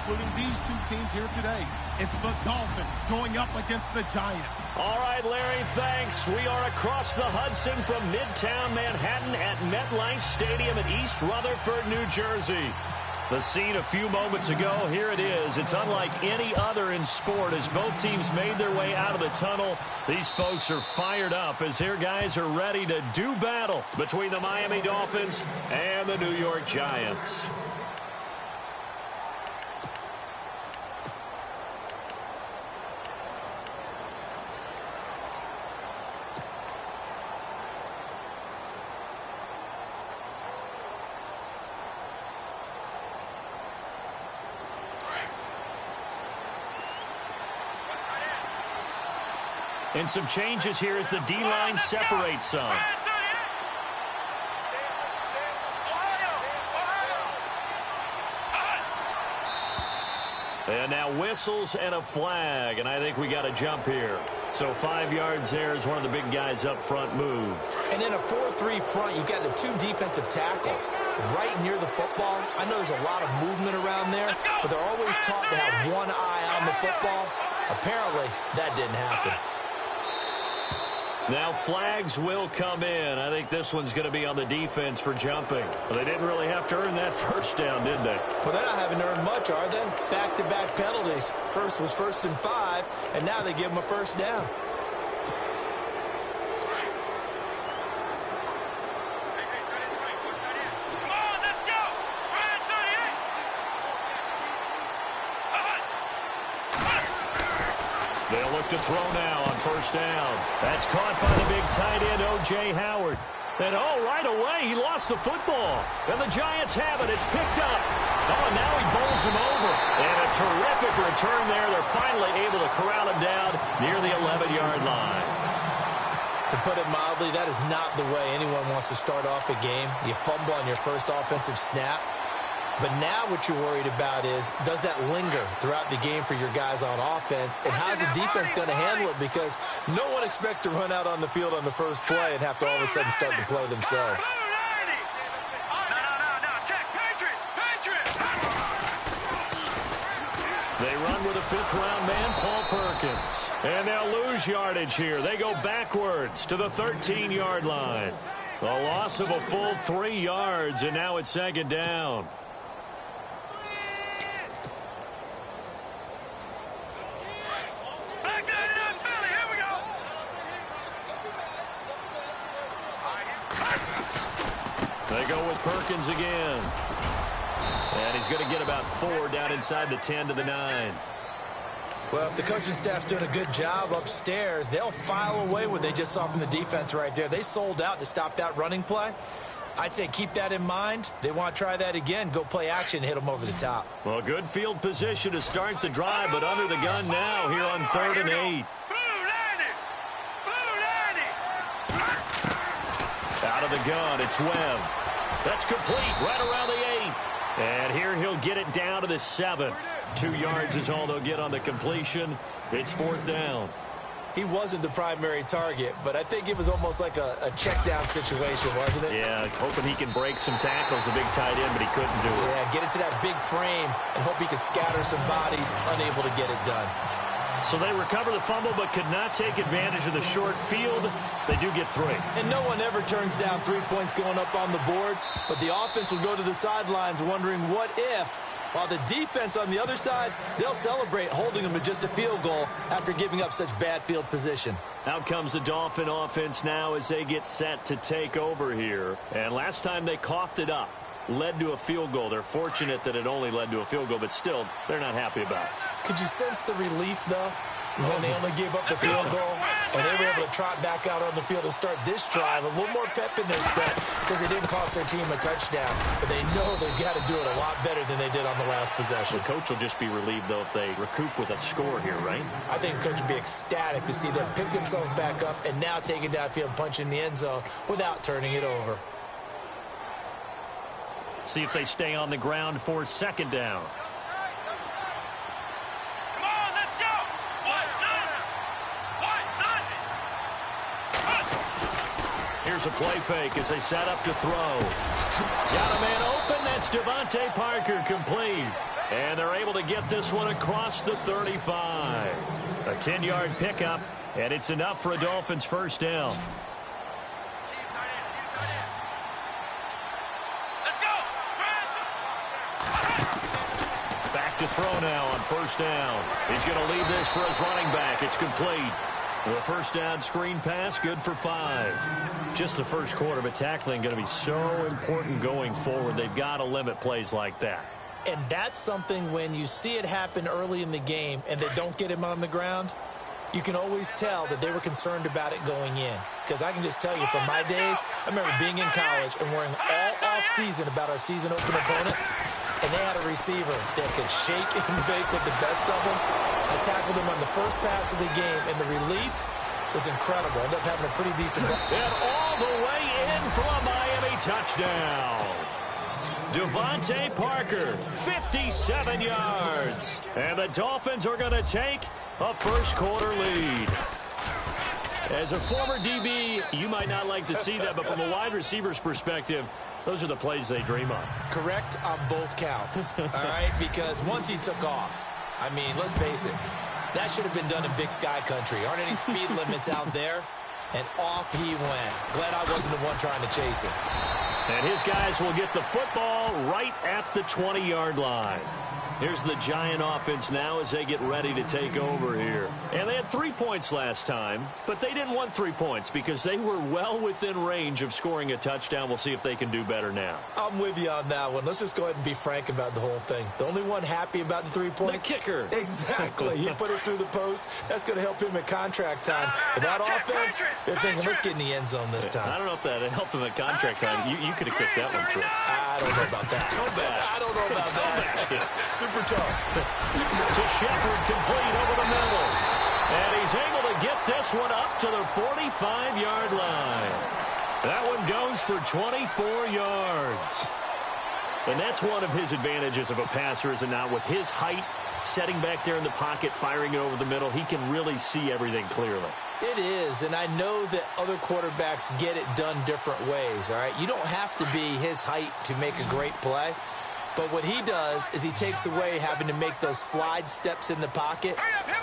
including these two teams here today. It's the Dolphins going up against the Giants. All right, Larry, thanks. We are across the Hudson from Midtown Manhattan at MetLife Stadium in East Rutherford, New Jersey. The scene a few moments ago, here it is. It's unlike any other in sport as both teams made their way out of the tunnel. These folks are fired up as their guys are ready to do battle between the Miami Dolphins and the New York Giants. And some changes here as the D-line separates some. And now whistles and a flag, and I think we got a jump here. So 5 yards there as one of the big guys up front moved. And in a 4-3 front, you got the two defensive tackles right near the football. I know there's a lot of movement around there, but they're always taught to have one eye on the football. Apparently, that didn't happen. Now flags will come in. I think this one's going to be on the defense for jumping. Well, they didn't really have to earn that first down, did they? Well, they're not having earned much, are they? Back-to-back penalties. First was 1st and 5, and now they give them a first down. They'll look to throw now on first down. That's caught by the big tight end, O.J. Howard. And, right away, he lost the football. And the Giants have it. It's picked up. And now he bowls him over. And a terrific return there. They're finally able to corral him down near the 11-yard line. To put it mildly, that is not the way anyone wants to start off a game. You fumble on your first offensive snap. But now what you're worried about is, does that linger throughout the game for your guys on offense? And how's the defense going to handle it? Because no one expects to run out on the field on the first play and have to all of a sudden start to play themselves. They run with a fifth-round man, Paul Perkins. And they'll lose yardage here. They go backwards to the 13-yard line. A loss of a full 3 yards, and now it's second down. They go with Perkins again. And he's going to get about 4 down inside the 10 to the 9. Well, if the coaching staff's doing a good job upstairs, they'll file away what they just saw from the defense right there. They sold out to stop that running play. I'd say keep that in mind. They want to try that again. Go play action, hit them over the top. Well, good field position to start the drive, but under the gun now here on 3rd and 8. Out of the gun, it's Webb. That's complete right around the 8. And here he'll get it down to the 7. 2 yards is all they'll get on the completion. It's 4th down. He wasn't the primary target, but I think it was almost like a check down situation, wasn't it? Yeah, hoping he can break some tackles, a big tight end, but he couldn't do it. Yeah, get it to that big frame and hope he can scatter some bodies, unable to get it done. So they recover the fumble but could not take advantage of the short field. They do get 3. And no one ever turns down 3 points going up on the board, but the offense will go to the sidelines wondering what if, while the defense on the other side, they'll celebrate holding them to just a field goal after giving up such bad field position. Out comes the Dolphin offense now as they get set to take over here. And last time they coughed it up, led to a field goal. They're fortunate that it only led to a field goal, but still, they're not happy about it. Could you sense the relief, though, when they only gave up the field goal and they were able to trot back out on the field and start this drive? A little more pep in their step because they didn't cost their team a touchdown, but they know they've got to do it a lot better than they did on the last possession. The coach will just be relieved, though, if they recoup with a score here, right? I think the coach would be ecstatic to see them pick themselves back up and now take it downfield and punch in the end zone without turning it over. See if they stay on the ground for 2nd down. Here's a play fake as they set up to throw. Got a man open. That's Devontae Parker, complete. And they're able to get this one across the 35. A 10-yard pickup, and it's enough for a Dolphins first down. Back to throw now on first down. He's going to leave this for his running back. It's complete. The first down screen pass, good for 5. Just the first quarter, but tackling going to be so important going forward. They've got to limit plays like that. And that's something when you see it happen early in the game and they don't get him on the ground, you can always tell that they were concerned about it going in. Because I can just tell you from my days, I remember being in college and worrying all off-season about our season open opponent, and they had a receiver that could shake and bake with the best of them. I tackled him on the first pass of the game, and the relief was incredible. I ended up having a pretty decent ball. And all the way in for a Miami touchdown. Devontae Parker, 57 yards. And the Dolphins are going to take a first quarter lead. As a former DB, you might not like to see that, but from a wide receiver's perspective, those are the plays they dream of. Correct on both counts, all right? Because once he took off, I mean, let's face it, that should have been done in Big Sky country. Aren't any speed limits out there? And off he went. Glad I wasn't the one trying to chase him. And his guys will get the football right at the 20-yard line. Here's the Giant offense now as they get ready to take over here. And they had 3 points last time, but they didn't want 3 points because they were well within range of scoring a touchdown. We'll see if they can do better now. I'm with you on that one. Let's just go ahead and be frank about the whole thing. The only one happy about the 3-point? The kicker. Exactly. He put it through the post. That's going to help him at contract time. But that offense, they're thinking, let's get in the end zone this time. I don't know if that helped him at contract time. You could have kicked that one through. I don't know about that. Toe bash. I don't know about that. Super toe. To Shepard, complete over the middle. And he's able to get this one up to the 45-yard line. That one goes for 24 yards. And that's one of his advantages of a passer, is it not? With his height, setting back there in the pocket, firing it over the middle, he can really see everything clearly. It is, and I know that other quarterbacks get it done different ways, all right? You don't have to be his height to make a great play. But what he does is he takes away having to make those slide steps in the pocket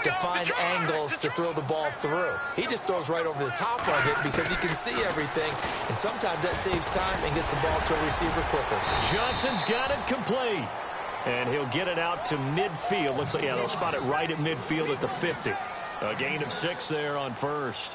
to find angles to throw the ball through. He just throws right over the top of it because he can see everything, and sometimes that saves time and gets the ball to a receiver quicker. Johnson's got it complete, and he'll get it out to midfield. Looks like, yeah, they'll spot it right at midfield at the 50. A gain of 6 there on first.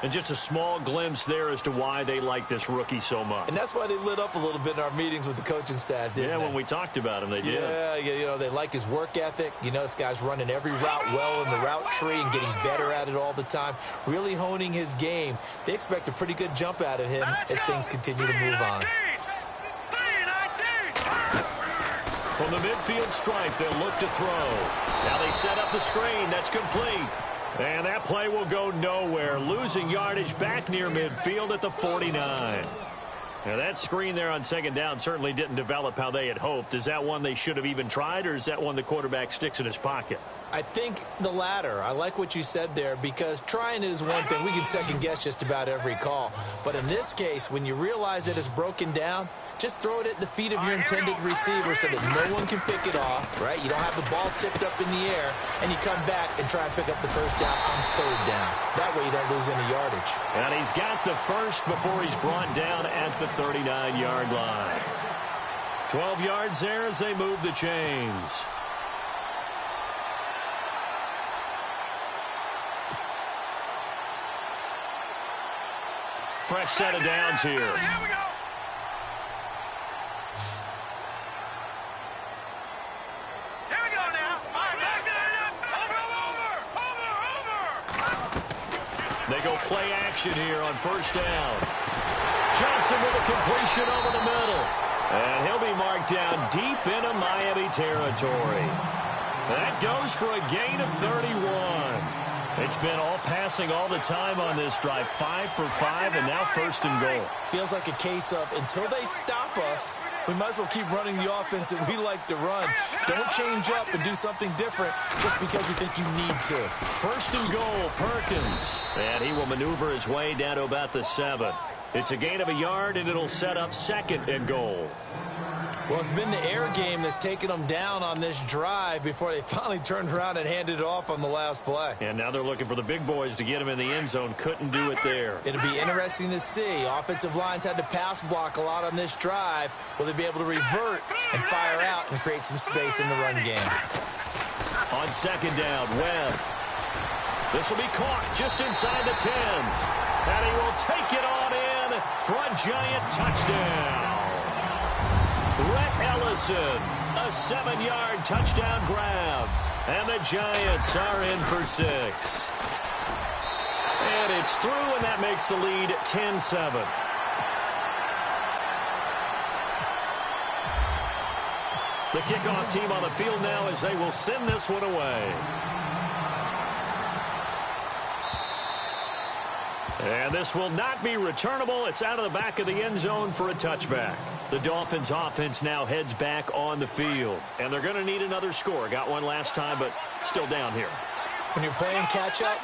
And just a small glimpse there as to why they like this rookie so much. And that's why they lit up a little bit in our meetings with the coaching staff, didn't they? Yeah, when we talked about him, they did. Yeah, you know, they like his work ethic. You know, this guy's running every route well in the route tree and getting better at it all the time, really honing his game. They expect a pretty good jump out of him as things continue to move on. From the midfield stripe, they'll look to throw. Now they set up the screen. That's complete. And that play will go nowhere, losing yardage back near midfield at the 49. Now that screen there on second down certainly didn't develop how they had hoped. Is that one they should have even tried, or is that one the quarterback sticks in his pocket? I think the latter. I like what you said there, because trying it is one thing. We can second guess just about every call. But in this case, when you realize that it's broken down, just throw it at the feet of your intended receiver so that no one can pick it off, right? You don't have the ball tipped up in the air, and you come back and try and pick up the first down on third down. That way you don't lose any yardage. And he's got the first before he's brought down at the 39-yard line. 12 yards there as they move the chains. Fresh set of downs here. Here we go. They go play action here on first down. Johnson with a completion over the middle. And he'll be marked down deep into Miami territory. That goes for a gain of 31. It's been all passing all the time on this drive. 5 for 5, and now first and goal. Feels like a case of until they stop us, we might as well keep running the offense that we like to run. Don't change up and do something different just because you think you need to. First and goal, Perkins. And he will maneuver his way down to about the 7. It's a gain of a yard, and it'll set up 2nd and goal. Well, it's been the air game that's taken them down on this drive before they finally turned around and handed it off on the last play. And now they're looking for the big boys to get him in the end zone. Couldn't do it there. It'll be interesting to see. Offensive lines had to pass block a lot on this drive. Will they be able to revert and fire out and create some space in the run game? On 2nd down, Webb. This will be caught just inside the 10. And he will take it on in for a giant touchdown. Rhett Ellison, a 7-yard touchdown grab. And the Giants are in for 6. And it's through, and that makes the lead 10-7. The kickoff team on the field now as they will send this one away. And this will not be returnable. It's out of the back of the end zone for a touchback. The Dolphins offense now heads back on the field. And they're going to need another score. Got one last time, but still down here. When you're playing catch-up,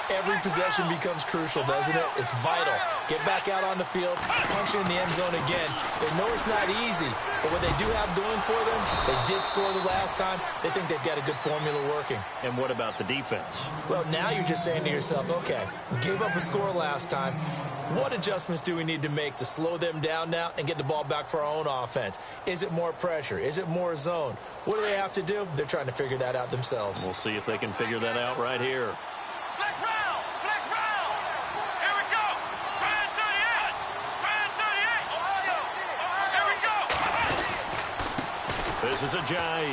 every possession becomes crucial, doesn't it? It's vital. Get back out on the field, punch it in the end zone again. They know it's not easy, but what they do have going for them, they did score the last time. They think they've got a good formula working. And what about the defense? Well, now you're just saying to yourself, okay, we gave up a score last time. What adjustments do we need to make to slow them down now and get the ball back for our own offense? Is it more pressure? Is it more zone? What do they have to do? They're trying to figure that out themselves. We'll see if they can figure that out right here. This is Ajayi.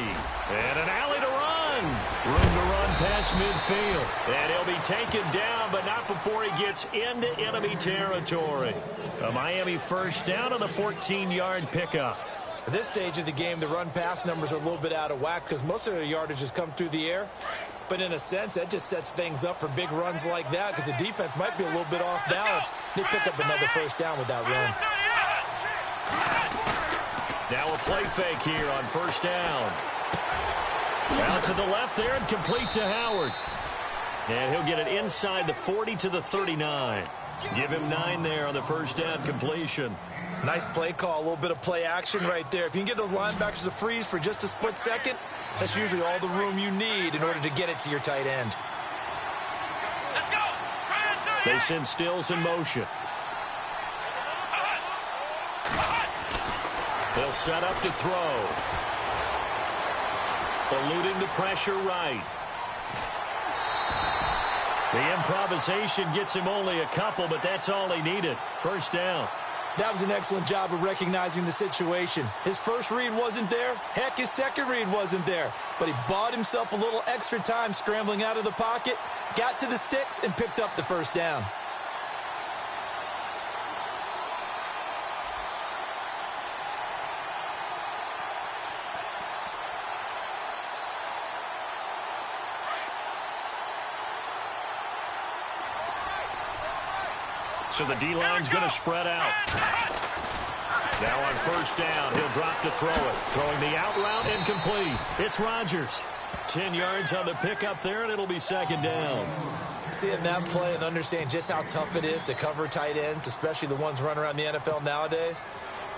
And an alley to run. Room to run past midfield. And he'll be taken down, but not before he gets into enemy territory. A Miami first down on the 14-yard pickup. At this stage of the game, the run-pass numbers are a little bit out of whack because most of their yardage has come through the air. But in a sense, that just sets things up for big runs like that because the defense might be a little bit off balance. They pick up another first down with that run. Now a play fake here on first down. Out to the left there and complete to Howard. And he'll get it inside the 40 to the 39. Give him 9 there on the first down completion. Nice play call, a little bit of play action right there. If you can get those linebackers to freeze for just a split second, that's usually all the room you need in order to get it to your tight end. They send Stills in motion. They'll set up to throw. Eluding the pressure right. The improvisation gets him only a couple, but that's all he needed. First down. That was an excellent job of recognizing the situation. His first read wasn't there. Heck, his second read wasn't there. But he bought himself a little extra time scrambling out of the pocket, got to the sticks, and picked up the first down. So the D-line's going to spread out. Now on first down, he'll drop to throw it. Throwing the out route incomplete. It's Rodgers. 10 yards on the pickup there, and it'll be second down. Seeing that play and understand just how tough it is to cover tight ends, especially the ones running around the NFL nowadays,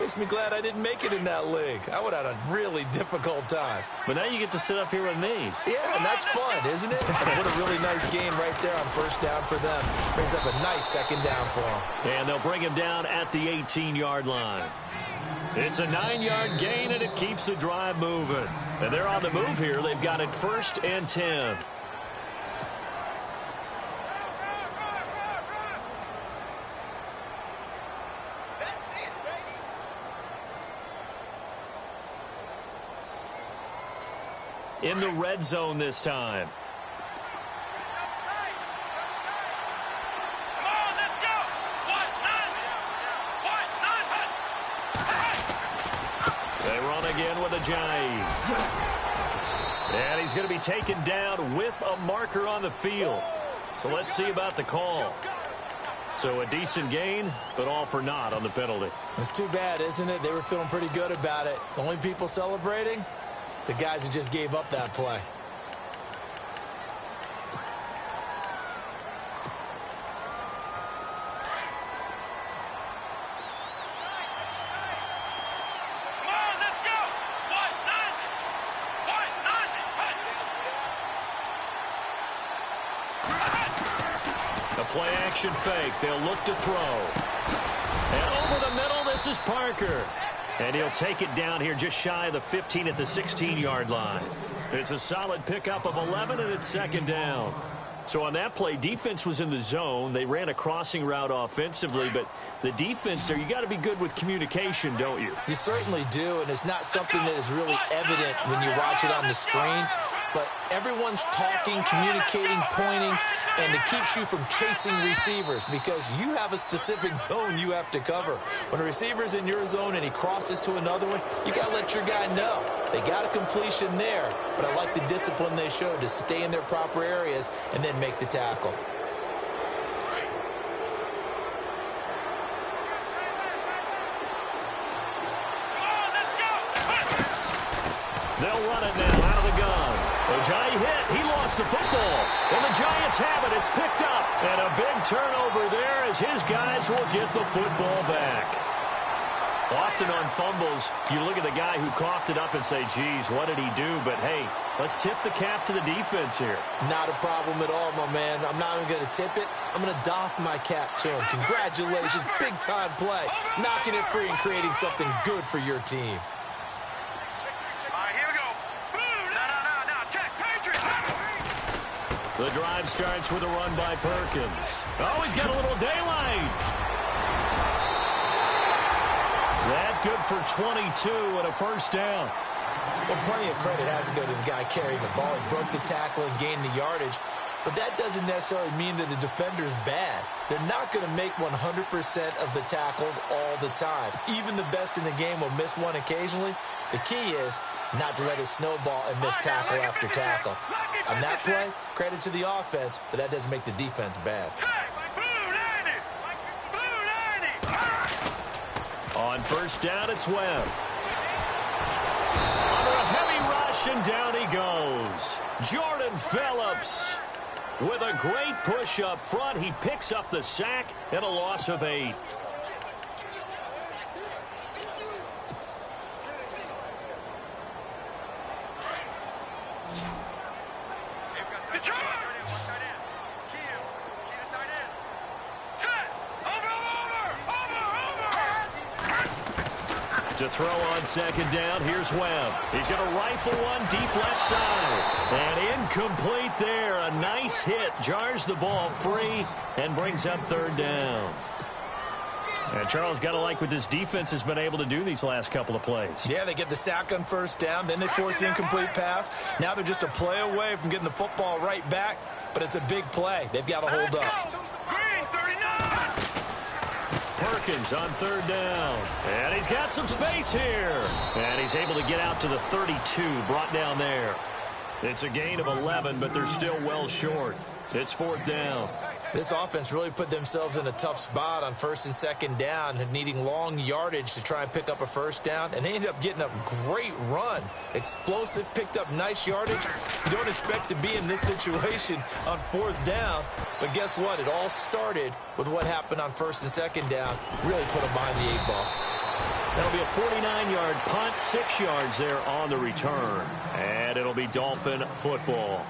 makes me glad I didn't make it in that league. I would have had a really difficult time. But now you get to sit up here with me. Yeah, and that's fun, isn't it? What a really nice game right there on first down for them. Brings up a nice second down for them. And they'll bring him down at the 18-yard line. It's a 9-yard gain, and it keeps the drive moving. And they're on the move here. They've got it 1st and 10. In the red zone this time. They run again with Ajayi. And he's going to be taken down with a marker on the field. So let's see about the call. So a decent gain, but all for naught on the penalty. It's too bad, isn't it? They were feeling pretty good about it. The only people celebrating? The guys who just gave up that play. A play-action fake. They'll look to throw. And over the middle, this is Parker. And he'll take it down here just shy of the 15 at the 16-yard line. It's a solid pickup of 11, and it's second down. So on that play, defense was in the zone. They ran a crossing route offensively, but the defense there, you got to be good with communication, don't you? You certainly do, and it's not something that is really evident when you watch it on the screen. But everyone's talking, communicating, pointing, and it keeps you from chasing receivers because you have a specific zone you have to cover. When a receiver's in your zone and he crosses to another one, you got to let your guy know. They got a completion there, but I like the discipline they showed to stay in their proper areas and then make the tackle. They'll run it now out of the gun. Ojai hit. He lost the football. And the Giants have it. It's picked up. And a big turnover there as his guys will get the football back. Often on fumbles, you look at the guy who coughed it up and say, geez, what did he do? But, hey, let's tip the cap to the defense here. Not a problem at all, my man. I'm not even going to tip it. I'm going to doff my cap to him. Congratulations. Big-time play. Knocking it free and creating something good for your team. The drive starts with a run by Perkins. Oh, he's got a little daylight. That good for 22 and a first down. Well, plenty of credit has to go to the guy carrying the ball. He broke the tackle and gained the yardage. But that doesn't necessarily mean that the defender's bad. They're not going to make 100% of the tackles all the time. Even the best in the game will miss one occasionally. The key is not to let it snowball and miss tackle after tackle. On that play, credit to the offense, but that doesn't make the defense bad. On first down, it's Webb. Under a heavy rush, and down he goes. Jordan Phillips with a great push up front. He picks up the sack and a loss of 8. To throw on second down, here's Webb. He's going to rifle one deep left side. And incomplete there. A nice hit. Jars the ball free and brings up third down. And Charles, got to like what this defense has been able to do these last couple of plays. Yeah, they get the sack on first down. Then they force the incomplete pass. Now they're just a play away from getting the football right back. But it's a big play. They've got to hold up. Perkins on third down. And he's got some space here. And he's able to get out to the 32, brought down there. It's a gain of 11, but they're still well short. It's fourth down. This offense really put themselves in a tough spot on first and second down, needing long yardage to try and pick up a first down, and they ended up getting a great run. Explosive, picked up nice yardage. You don't expect to be in this situation on fourth down, but guess what? It all started with what happened on first and second down. Really put them behind the 8-ball. That'll be a 49-yard punt, 6 yards there on the return. And it'll be Dolphin football.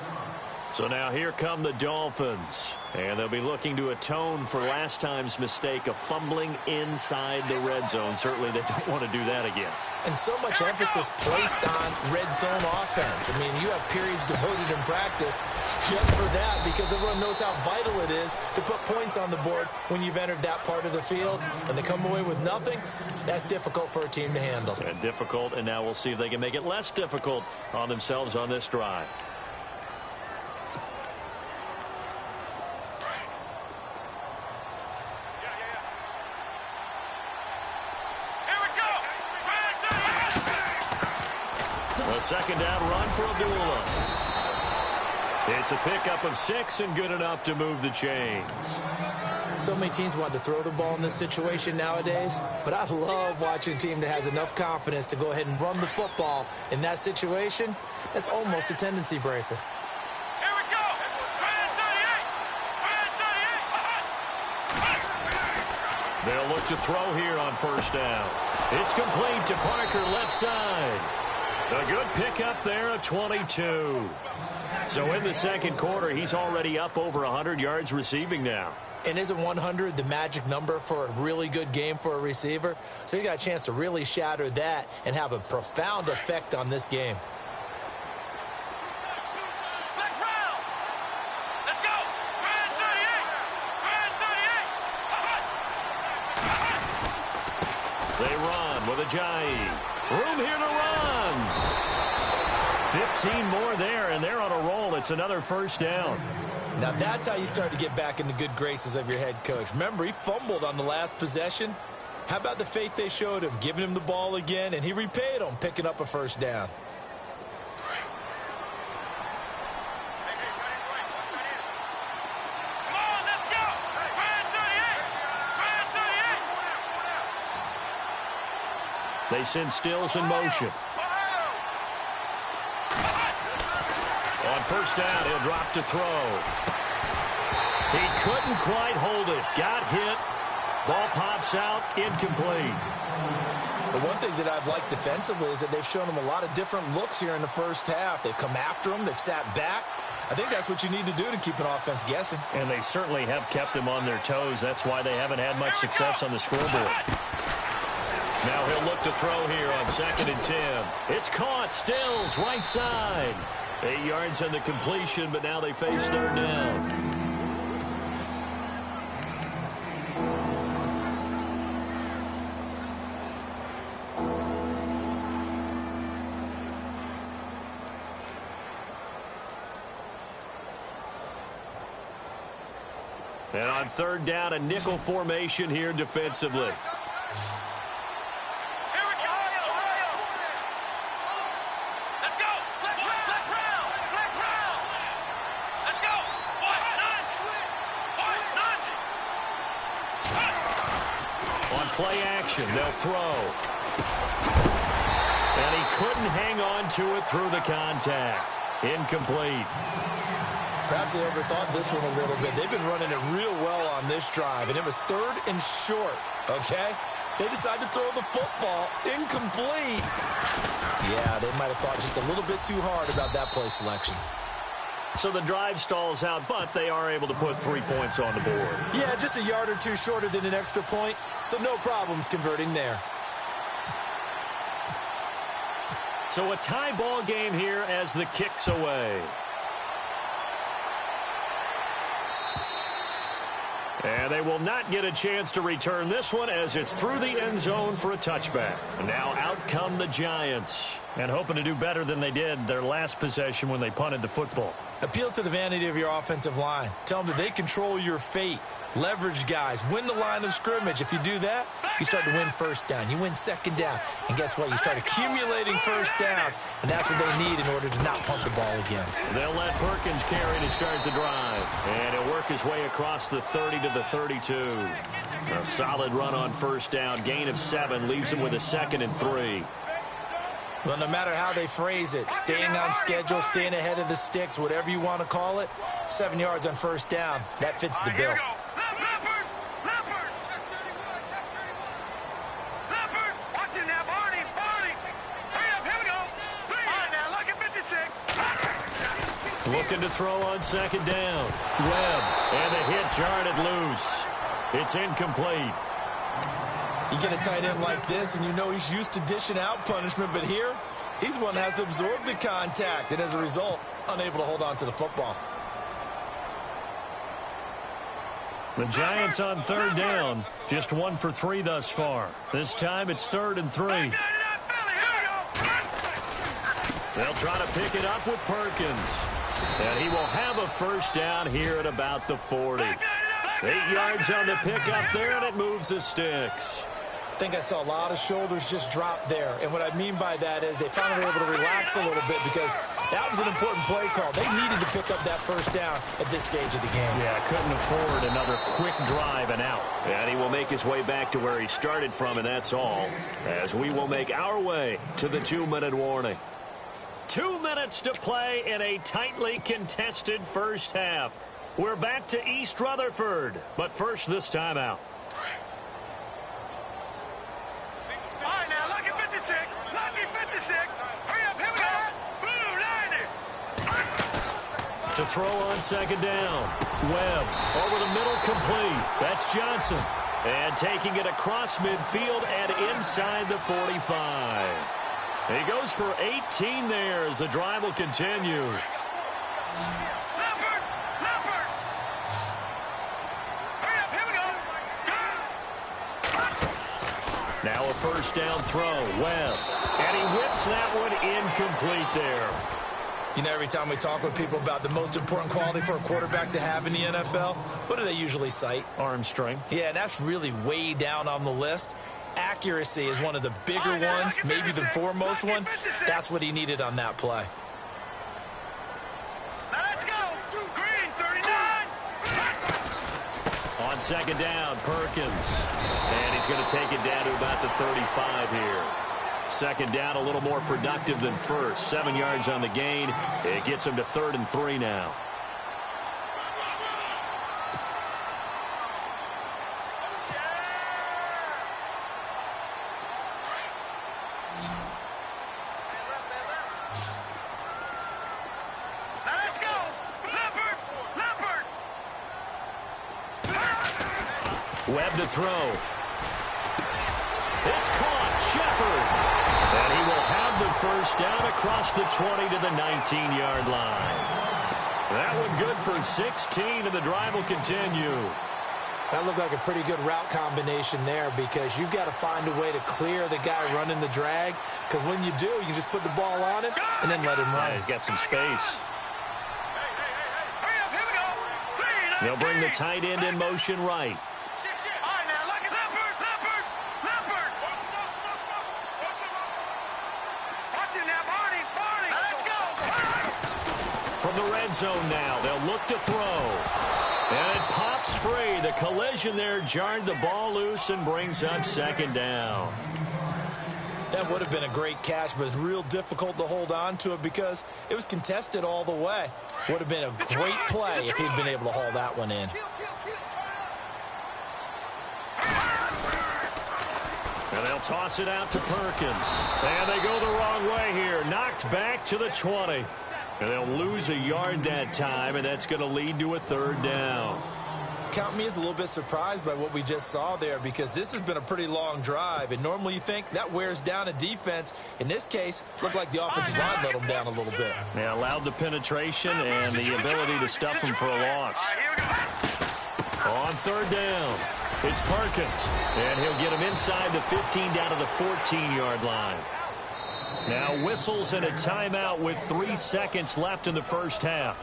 So now here come the Dolphins. And they'll be looking to atone for last time's mistake of fumbling inside the red zone. Certainly they don't want to do that again. And so much emphasis placed on red zone offense. I mean, you have periods devoted in practice just for that because everyone knows how vital it is to put points on the board when you've entered that part of the field. And to come away with nothing, that's difficult for a team to handle. And difficult, and now we'll see if they can make it less difficult on themselves on this drive. A second down run for Abdullah. It's a pickup of 6 and good enough to move the chains. So many teams want to throw the ball in this situation nowadays, but I love watching a team that has enough confidence to go ahead and run the football in that situation. That's almost a tendency breaker. Here we go. They'll look to throw here on first down. It's complete to Parker left side. A good pickup there, a 22. So in the second quarter, he's already up over 100 yards receiving now. And isn't 100 the magic number for a really good game for a receiver? So he got a chance to really shatter that and have a profound effect on this game. They run with Ajayi. Room here to run. 15 more there, and they're on a roll. It's another first down. Now that's how you start to get back in the good graces of your head coach. Remember, he fumbled on the last possession. How about the faith they showed him, giving him the ball again, and he repaid them, picking up a first down. They send Stills in motion. On first down, he'll drop to throw. He couldn't quite hold it. Got hit. Ball pops out. Incomplete. The one thing that I've liked defensively is that they've shown him a lot of different looks here in the first half. They've come after him. They've sat back. I think that's what you need to do to keep an offense guessing. And they certainly have kept them on their toes. That's why they haven't had much success on the scoreboard. Now he'll look to throw here on 2nd and 10. It's caught. Stills, right side. 8 yards on the completion, but now they face 3rd down. And on 3rd down, a nickel formation here defensively. Play action. They'll throw. And he couldn't hang on to it through the contact. Incomplete. Perhaps they overthought this one a little bit. They've been running it real well on this drive, and it was 3rd and short, okay? They decided to throw the football. Incomplete. Yeah, they might have thought just a little bit too hard about that play selection. So the drive stalls out, but they are able to put 3 points on the board. Yeah, just a yard or two shorter than an extra point, so no problems converting there. So a tie ball game here as the kick's away. And they will not get a chance to return this one as it's through the end zone for a touchback. And now out come the Giants. And hoping to do better than they did their last possession when they punted the football. Appeal to the vanity of your offensive line. Tell them that they control your fate. Leverage guys. Win the line of scrimmage. If you do that, you start to win first down. You win 2nd down. And guess what? You start accumulating first downs. And that's what they need in order to not punt the ball again. They'll let Perkins carry to start the drive. And he'll work his way across the 30 to the 32. A solid run on first down. Gain of 7 leaves him with a 2nd and 3. Well, no matter how they phrase it, staying on schedule, staying ahead of the sticks, whatever you want to call it, 7 yards on first down, that fits the bill. Looking to throw on 2nd down. Webb, and the hit jarred it loose. It's incomplete. You get a tight end like this, and you know he's used to dishing out punishment, but here, he's the one that has to absorb the contact, and as a result, unable to hold on to the football. The Giants on 3rd down, just 1 for 3 thus far. This time it's 3rd and 3. They'll try to pick it up with Perkins. And he will have a first down here at about the 40. 8 yards on the pickup there, and it moves the sticks. I think I saw a lot of shoulders just drop there. And what I mean by that is they finally were able to relax a little bit because that was an important play call. They needed to pick up that first down at this stage of the game. Yeah, couldn't afford another quick drive and out. And he will make his way back to where he started from, and that's all. As we will make our way to the 2-minute warning. 2 minutes to play in a tightly contested first half. We're back to East Rutherford, but first this timeout. All right, now, lucky 56. Lucky 56. Hurry up, here we go. Blue 90. To throw on second down. Webb over the middle, complete. That's Johnson. And taking it across midfield and inside the 45. He goes for 18 there as the drive will continue. Now a first down throw. Webb. And he whips that one incomplete there. You know, every time we talk with people about the most important quality for a quarterback to have in the NFL, what do they usually cite? Arm strength. Yeah, and that's really way down on the list. Accuracy is one of the bigger ones, maybe the foremost one. That's what he needed on that play. Let's go. Green, 39. On second down, Perkins. And he's going to take it down to about the 35 here. Second down, a little more productive than first. 7 yards on the gain. It gets him to 3rd and 3 now. Let's go. Leopard. Webb to throw. It's caught. Shepard. And he will have the first down across the 20 to the 19-yard line. That one good for 16, and the drive will continue. That looked like a pretty good route combination there because you've got to find a way to clear the guy running the drag, because when you do, you just put the ball on him and then let him run. Yeah, he's got some space. Hurry up, here we go. They'll bring the tight end in motion right. All right, now, look at Leopard. Watch it now, Barney. Let's go. From the red zone now, they'll look to throw. And it pops free. The collision there jarred the ball loose and brings up second down. That would have been a great catch, but it's real difficult to hold on to it because it was contested all the way. Would have been a great play if he'd been able to haul that one in. And they'll toss it out to Perkins. And they go the wrong way here. Knocked back to the 20. And they'll lose a yard that time, and that's going to lead to a 3rd down. Count me as a little bit surprised by what we just saw there because this has been a pretty long drive, and normally you think that wears down a defense. In this case, looked like the offensive line let them down a little bit. Yeah, allowed the penetration and the ability to stuff them for a loss. On 3rd down, it's Perkins, and he'll get him inside the 15 down to the 14-yard line. Now whistles and a timeout with 3 seconds left in the first half.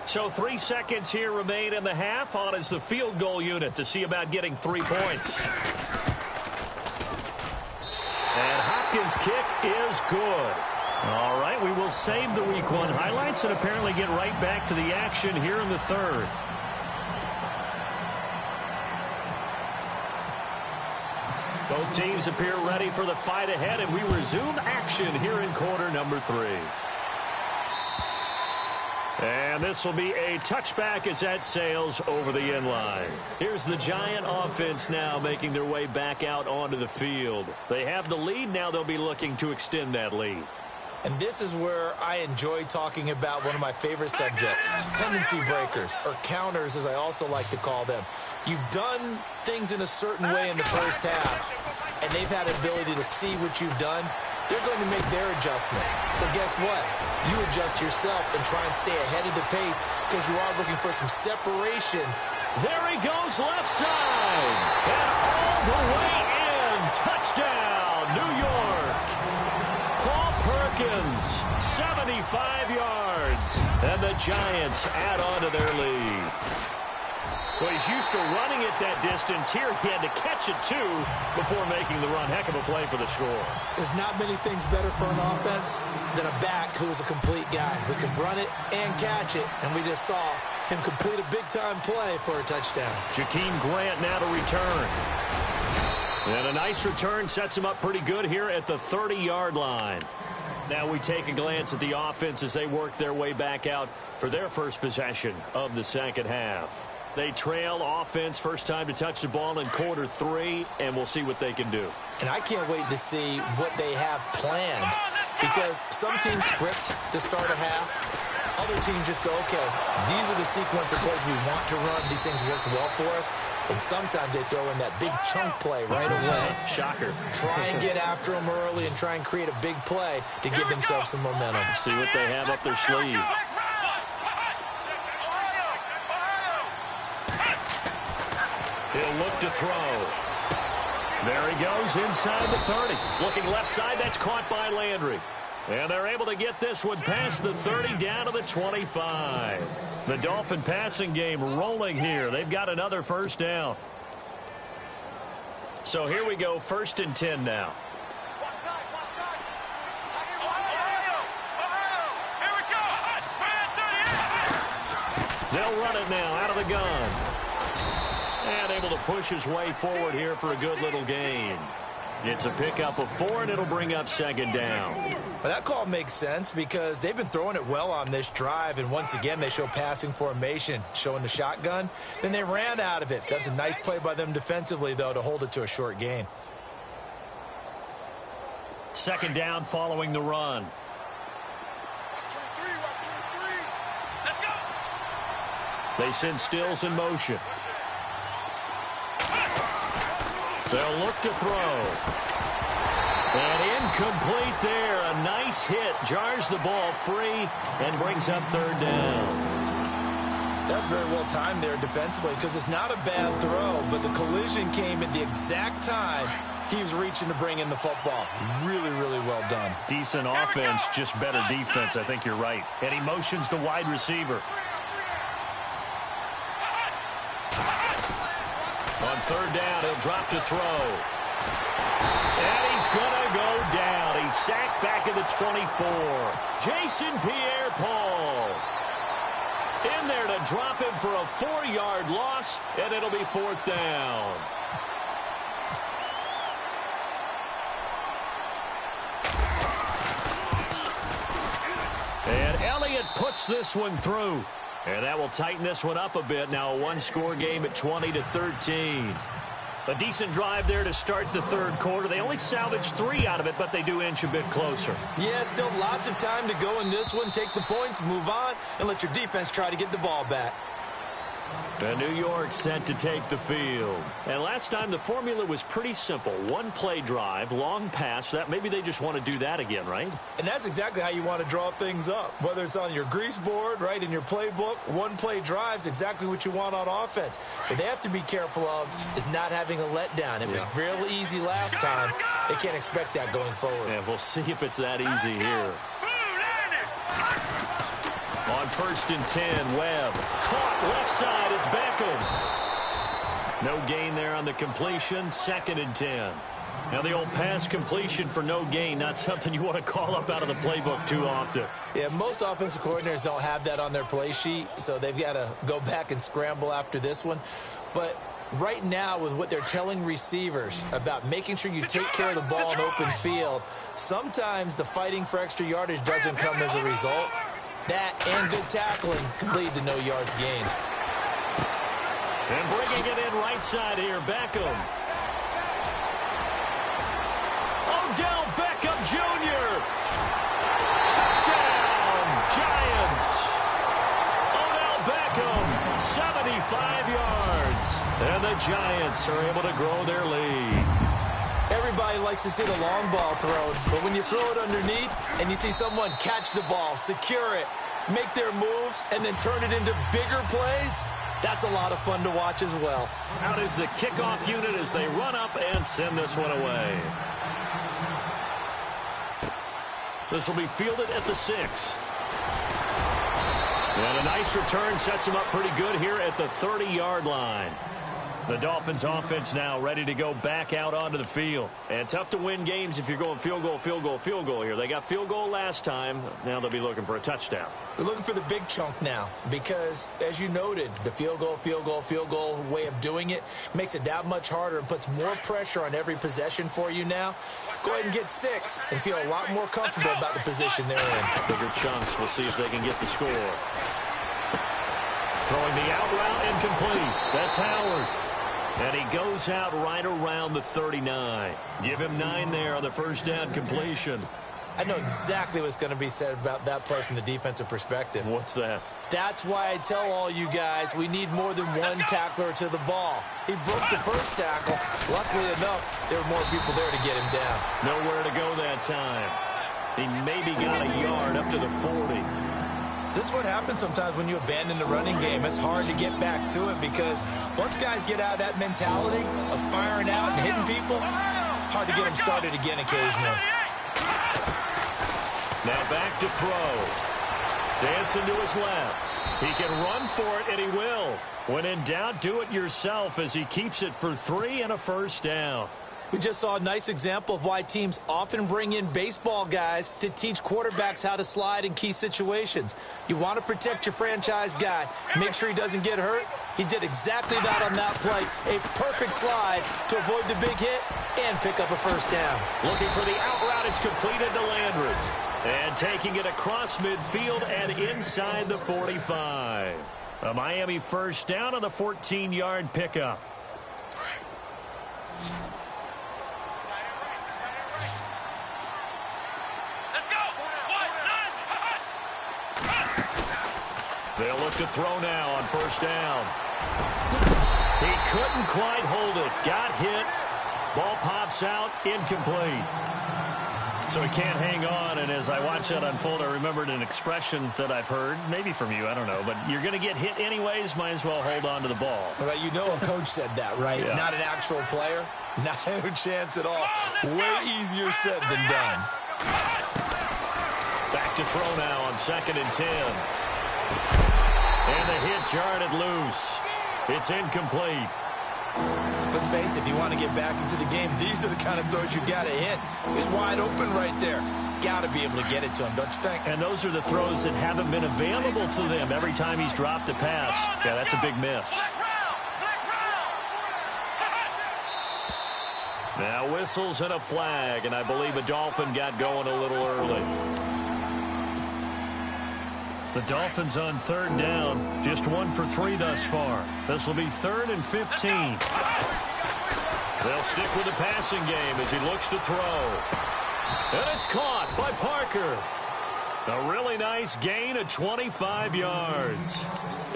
So 3 seconds here remain in the half. On is the field goal unit to see about getting 3 points. And Hopkins' kick is good. All right, we will save the Week 1 highlights and apparently get right back to the action here in the 3rd. Both teams appear ready for the fight ahead, and we resume action here in quarter number 3. And this will be a touchback as that sails over the end line. Here's the Giant offense now making their way back out onto the field. They have the lead. Now they'll be looking to extend that lead. And this is where I enjoy talking about one of my favorite subjects, tendency breakers, or counters as I also like to call them. You've done things in a certain way in the first half, and they've had the ability to see what you've done. They're going to make their adjustments. So guess what? You adjust yourself and try and stay ahead of the pace because you are looking for some separation. There he goes left side. And all the way in. Touchdown, New York. Paul Perkins, 75 yards. And the Giants add on to their lead. Well, he's used to running it that distance. Here he had to catch it, too, before making the run. Heck of a play for the score. There's not many things better for an offense than a back who is a complete guy who can run it and catch it. And we just saw him complete a big-time play for a touchdown. Jakeem Grant now to return. And a nice return sets him up pretty good here at the 30-yard line. Now we take a glance at the offense as they work their way back out for their first possession of the second half. They trail offense, first time to touch the ball in quarter 3, and we'll see what they can do. And I can't wait to see what they have planned Because some teams script to start a half. Other teams just go, okay, these are the sequence of plays we want to run. These things worked well for us. And sometimes they throw in that big chunk play right away. Shocker. Try and get after them early and try and create a big play to give themselves some momentum. See what they have up their sleeve. He'll look to throw. There he goes inside the 30. Looking left side, that's caught by Landry. And they're able to get this one past the 30 down to the 25. The Dolphin passing game rolling here. They've got another first down. So here we go, 1st and 10 now. They'll run it now out of the gun. And able to push his way forward here for a good little gain. It's a pickup of 4, and it'll bring up 2nd down. Well, that call makes sense because they've been throwing it well on this drive, and once again they show passing formation, showing the shotgun. Then they ran out of it. That's a nice play by them defensively, though, to hold it to a short gain. 2nd down following the run. They send Stills in motion. They'll look to throw. And incomplete there. A nice hit. Jars the ball free and brings up 3rd down. That's very well timed there defensively because it's not a bad throw, but the collision came at the exact time he was reaching to bring in the football. Really, really well done. Decent offense, just better defense. I think you're right. And he motions the wide receiver. On 3rd down, he'll drop to throw. And he's going to go down. He's sacked back at the 24. Jason Pierre-Paul in there to drop him for a 4-yard loss, and it'll be 4th down. And Elliott puts this one through. And that will tighten this one up a bit. Now a 1-score game at 20-13. A decent drive there to start the 3rd quarter. They only salvaged 3 out of it, but they do inch a bit closer. Yeah, still lots of time to go in this one. Take the points, move on, and let your defense try to get the ball back. And New York set to take the field. And last time the formula was pretty simple. 1-play drive, long pass. That maybe they just want to do that again, right? And that's exactly how you want to draw things up. Whether it's on your grease board, right, in your playbook, 1-play drive's exactly what you want on offense. What they have to be careful of is not having a letdown. It was real easy last time. They can't expect that going forward. And we'll see if it's that easy here. On 1st and 10, Webb. Caught left side. It's Beckham. No gain there on the completion. 2nd and 10. Now the old pass completion for no gain, not something you want to call up out of the playbook too often. Yeah, most offensive coordinators don't have that on their play sheet, so they've got to go back and scramble after this one. But right now, with what they're telling receivers about making sure you take care of the ball in open field, sometimes the fighting for extra yardage doesn't come as a result. That and good tackling can lead to no yards gained. And bringing it in right side here, Beckham. Odell Beckham Jr. Touchdown, Giants. Odell Beckham, 75 yards. And the Giants are able to grow their lead. Everybody likes to see the long ball thrown, but when you throw it underneath and you see someone catch the ball, secure it, make their moves, and then turn it into bigger plays, that's a lot of fun to watch as well. Out is the kickoff unit as they run up and send this one away. This will be fielded at the 6. And a nice return sets them up pretty good here at the 30-yard line. The Dolphins offense now ready to go back out onto the field. And tough to win games if you're going field goal, field goal, field goal here. They got field goal last time. Now they'll be looking for a touchdown. They're looking for the big chunk now because, as you noted, the field goal, field goal, field goal way of doing it makes it that much harder and puts more pressure on every possession for you now. Go ahead and get 6 and feel a lot more comfortable about the position they're in. Bigger chunks. We'll see if they can get the score. Throwing the out route incomplete. That's Howard. And he goes out right around the 39. Give him 9 there on the first down completion. I know exactly what's going to be said about that play from the defensive perspective. What's that? That's why I tell all you guys we need more than one tackler to the ball. He broke the first tackle. Luckily enough, there were more people there to get him down. Nowhere to go that time. He maybe got a yard up to the 40. This is what happens sometimes when you abandon the running game. It's hard to get back to it because once guys get out of that mentality of firing out and hitting people, hard to get them started again occasionally. Now back to throw. Dancing to his left. He can run for it, and he will. When in doubt, do it yourself as he keeps it for 3 and a first down. We just saw a nice example of why teams often bring in baseball guys to teach quarterbacks how to slide in key situations. You want to protect your franchise guy. Make sure he doesn't get hurt. He did exactly that on that play. A perfect slide to avoid the big hit and pick up a first down. Looking for the out route. It's completed to Landry. And taking it across midfield and inside the 45. A Miami first down on the 14-yard pickup. They'll look to throw now on first down. He couldn't quite hold it. Got hit. Ball pops out. Incomplete. So he can't hang on, and as I watch that unfold, I remembered an expression that I've heard, maybe from you, I don't know, but you're going to get hit anyways, might as well hold on to the ball. Well, you know a coach said that, right? Yeah. Not an actual player. No chance at all. Way easier said than done. Back to throw now on 2nd and 10. And the hit jarred it loose. It's incomplete. Let's face it, if you want to get back into the game, these are the kind of throws you got to hit. He's wide open right there. Got to be able to get it to him, don't you think? And those are the throws that haven't been available to them every time he's dropped a pass. Yeah, that's a big miss. Now whistles and a flag, and I believe a Dolphin got going a little early. The Dolphins on 3rd down, just 1 for 3 thus far. This will be 3rd and 15. They'll stick with the passing game as he looks to throw. And it's caught by Parker. A really nice gain of 25 yards.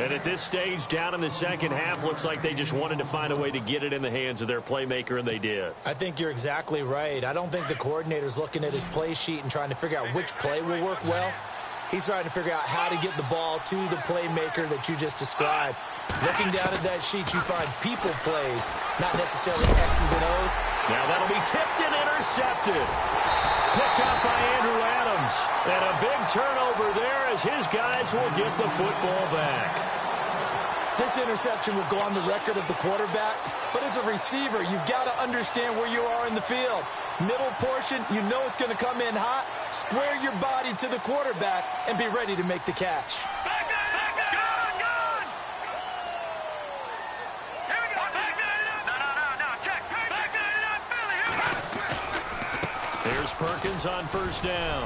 And at this stage, down in the second half, looks like they just wanted to find a way to get it in the hands of their playmaker, and they did. I think you're exactly right. I don't think the coordinator's looking at his play sheet and trying to figure out which play will work well. He's trying to figure out how to get the ball to the playmaker that you just described. Looking down at that sheet, you find people plays, not necessarily X's and O's. Now that'll be tipped and intercepted. Picked up by Andrew Adams. And a big turnover there as his guys will get the football back. This interception will go on the record of the quarterback, but as a receiver, you've got to understand where you are in the field. Middle portion, you know it's going to come in hot. Square your body to the quarterback and be ready to make the catch. Here's Perkins on first down.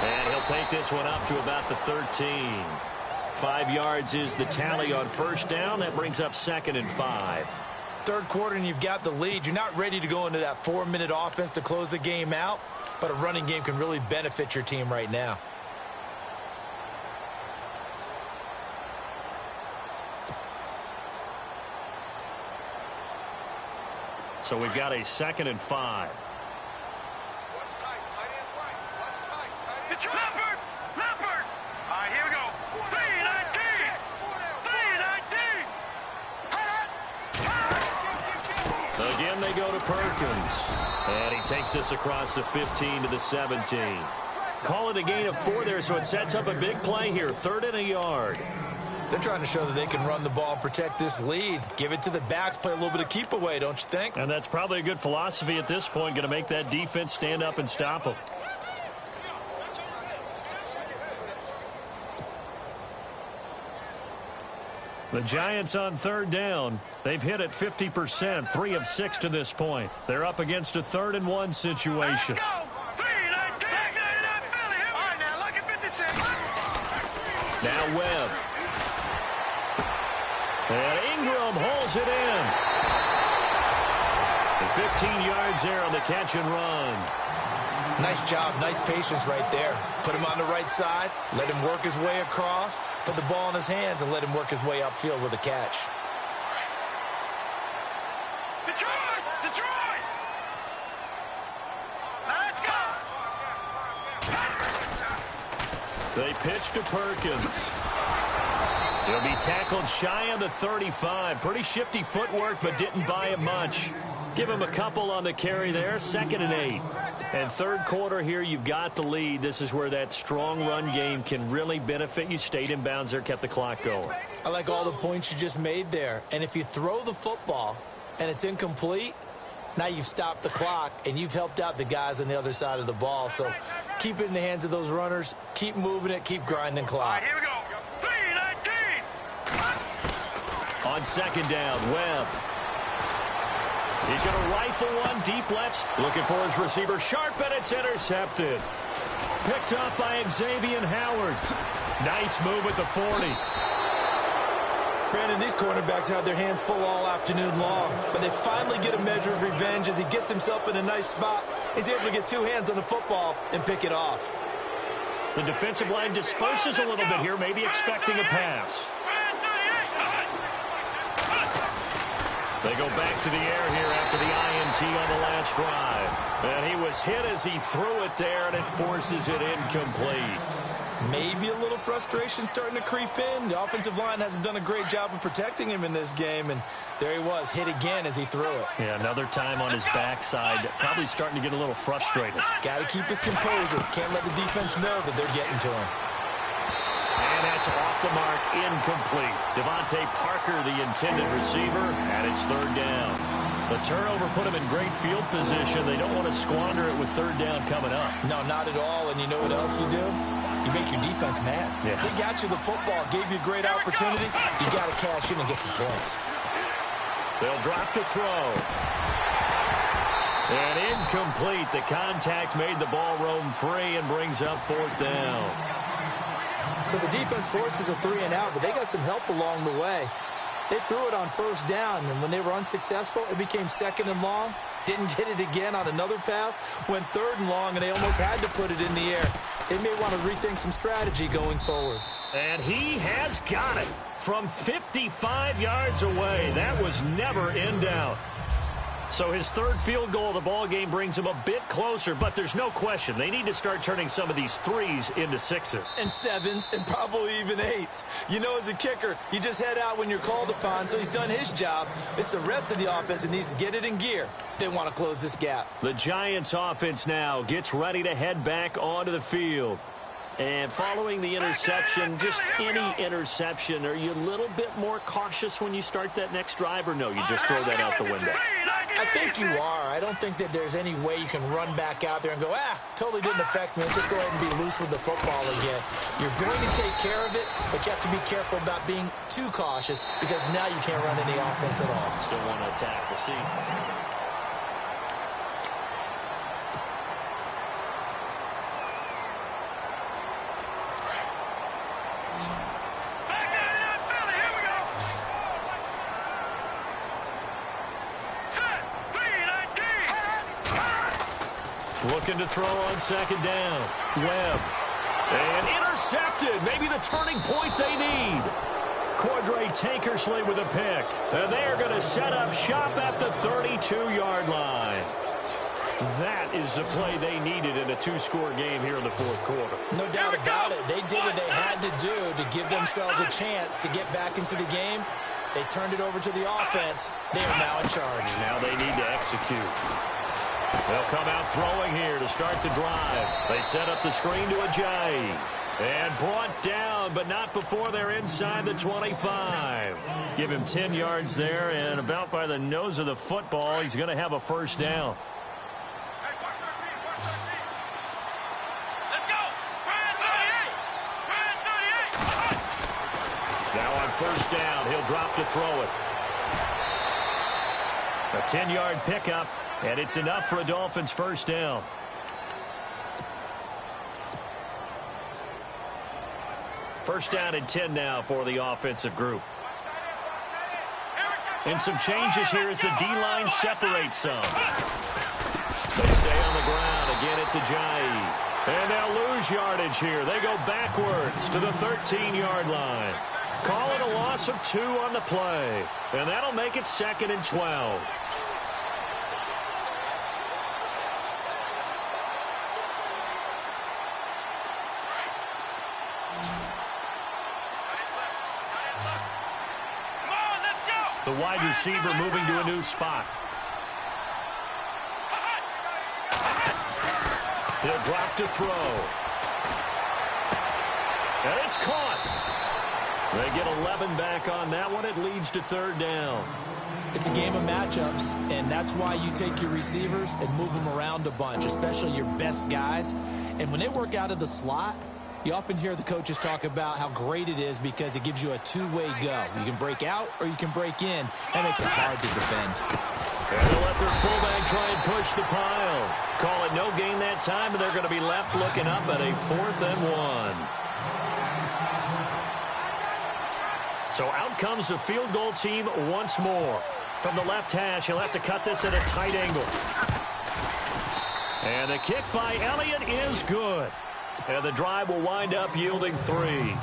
And he'll take this one up to about the 13. 5 yards is the tally on first down. That brings up 2nd and 5. Third quarter and you've got the lead. You're not ready to go into that 4-minute offense to close the game out, but a running game can really benefit your team right now. So we've got a 2nd and 5. It's Leopard! Leopard! All right, here we go. 3-19! Again, they go to Perkins. And he takes this across the 15 to the 17. Call it a gain of 4 there, so it sets up a big play here. 3rd and a yard. They're trying to show that they can run the ball and protect this lead. Give it to the backs, play a little bit of keep away, don't you think? And that's probably a good philosophy at this point, going to make that defense stand up and stop them. The Giants on 3rd down. They've hit it 50%, 3 of 6 to this point. They're up against a 3rd and 1 situation. Now Webb. And Ingram holds it in. And 15 yards there on the catch and run. Nice job, nice patience right there. Put him on the right side, let him work his way across, put the ball in his hands, and let him work his way upfield with a catch. Detroit! Detroit! Let's go! They pitch to Perkins. He'll be tackled shy of the 35. Pretty shifty footwork, but didn't buy him much. Give him a couple on the carry there. 2nd and 8. And third quarter here, you've got the lead. This is where that strong run game can really benefit you. Stayed in bounds there, kept the clock going. I like all the points you just made there. And if you throw the football and it's incomplete, now you've stopped the clock and you've helped out the guys on the other side of the ball. So keep it in the hands of those runners. Keep moving it. Keep grinding clock. All right, here we go. 3-19. On 2nd down, Webb. He's going to rifle one deep left. Looking for his receiver. Sharp, and it's intercepted. Picked up by Xavier Howard. Nice move at the 40. Brandon, these cornerbacks had their hands full all afternoon long, but they finally get a measure of revenge as he gets himself in a nice spot. He's able to get 2 hands on the football and pick it off. The defensive line disperses a little bit here, maybe expecting a pass. They go back to the air here after the INT on the last drive. And he was hit as he threw it there, and it forces it incomplete. Maybe a little frustration starting to creep in. The offensive line hasn't done a great job of protecting him in this game, and there he was, hit again as he threw it. Yeah, another time on his backside, probably starting to get a little frustrated. Got to keep his composure. Can't let the defense know that they're getting to him. And that's off the mark, incomplete. Devontae Parker, the intended receiver, and it's 3rd down. The turnover put him in great field position. They don't want to squander it with 3rd down coming up. No, not at all. And you know what else you do? You make your defense mad. Yeah. They got you the football, gave you a great opportunity. You got to cash in and get some points. They'll drop to throw. And incomplete. The contact made the ball roam free and brings up 4th down. So the defense forces a 3-and-out, but they got some help along the way. They threw it on 1st down, and when they were unsuccessful, it became 2nd and long. Didn't get it again on another pass. Went 3rd and long, and they almost had to put it in the air. They may want to rethink some strategy going forward. And he has got it from 55 yards away. That was never in doubt. So his 3rd field goal of the ball game brings him a bit closer, but there's no question they need to start turning some of these 3s into 6s. And 7s and probably even 8s. You know, as a kicker, you just head out when you're called upon, so he's done his job. It's the rest of the offense that needs to get it in gear. They want to close this gap. The Giants offense now gets ready to head back onto the field. And following the interception, just any interception, are you a little bit more cautious when you start that next drive, or no, you just throw that out the window? I think you are. I don't think that there's any way you can run back out there and go, totally didn't affect me. Just go ahead and be loose with the football again. You're going to take care of it, but you have to be careful about being too cautious because now you can't run any offense at all. Still want to attack. We'll see. Looking to throw on 2nd down. Webb. And intercepted. Maybe the turning point they need. Cordray Tankersley with a pick. And they're going to set up shop at the 32-yard line. That is the play they needed in a 2-score game here in the 4th quarter. No doubt about it. They did what they had to do to give themselves a chance to get back into the game. They turned it over to the offense. They are now in charge. Now they need to execute. They'll come out throwing here to start the drive. They set up the screen to Ajayi. And brought down, but not before they're inside the 25. Give him 10 yards there, and about by the nose of the football, he's going to have a 1st down. Let's go! Now on 1st down, he'll drop to throw it. A 10-yard pickup, and it's enough for a Dolphins 1st down. First down and 10 now for the offensive group. And some changes here as the D-line separates some. They stay on the ground again, it's Ajayi. And they'll lose yardage here. They go backwards to the 13-yard line. Call it a loss of 2 on the play. And that'll make it 2nd and 12. The wide receiver moving to a new spot. He'll drop to throw. And it's caught. They get 11 back on that one. It leads to 3rd down. It's a game of matchups, and that's why you take your receivers and move them around a bunch, especially your best guys. And when they work out of the slot, you often hear the coaches talk about how great it is because it gives you a two-way go. You can break out or you can break in. That makes it hard to defend. And they'll let their fullback try and push the pile. Call it no gain that time, and they're going to be left looking up at a 4th and 1. So out comes the field goal team once more. From the left hash, he'll have to cut this at a tight angle. And the kick by Elliott is good. And the drive will wind up yielding 3.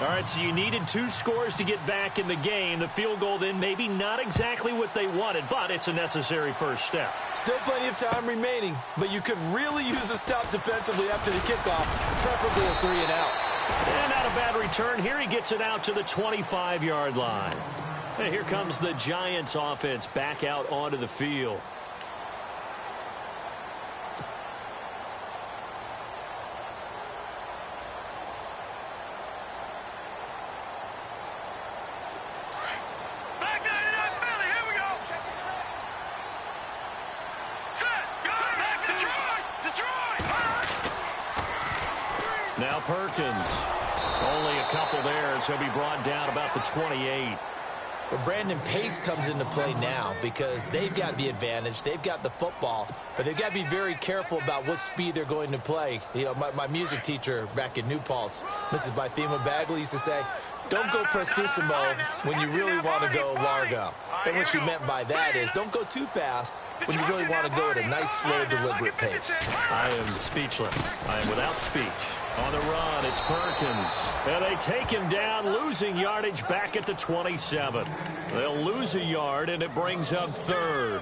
All right, so you needed 2 scores to get back in the game. The field goal then maybe not exactly what they wanted, but it's a necessary first step. Still plenty of time remaining, but you could really use a stop defensively after the kickoff, preferably a 3 and out. And not a bad return. Here he gets it out to the 25-yard line. And here comes the Giants offense back out onto the field. Now Perkins. Only a couple there, so he'll be brought down about the 28. Well, Brandon, pace comes into play now because they've got the advantage. They've got the football, but they've got to be very careful about what speed they're going to play. You know, my music teacher back in New Paltz, Mrs. Bythema Bagley, used to say, don't go prestissimo when you really want to go largo. And what she meant by that is don't go too fast when you really want to go at a nice, slow, deliberate pace. I am speechless. I am without speech. On the run, it's Perkins. And they take him down, losing yardage back at the 27. They'll lose a yard, and it brings up 3rd.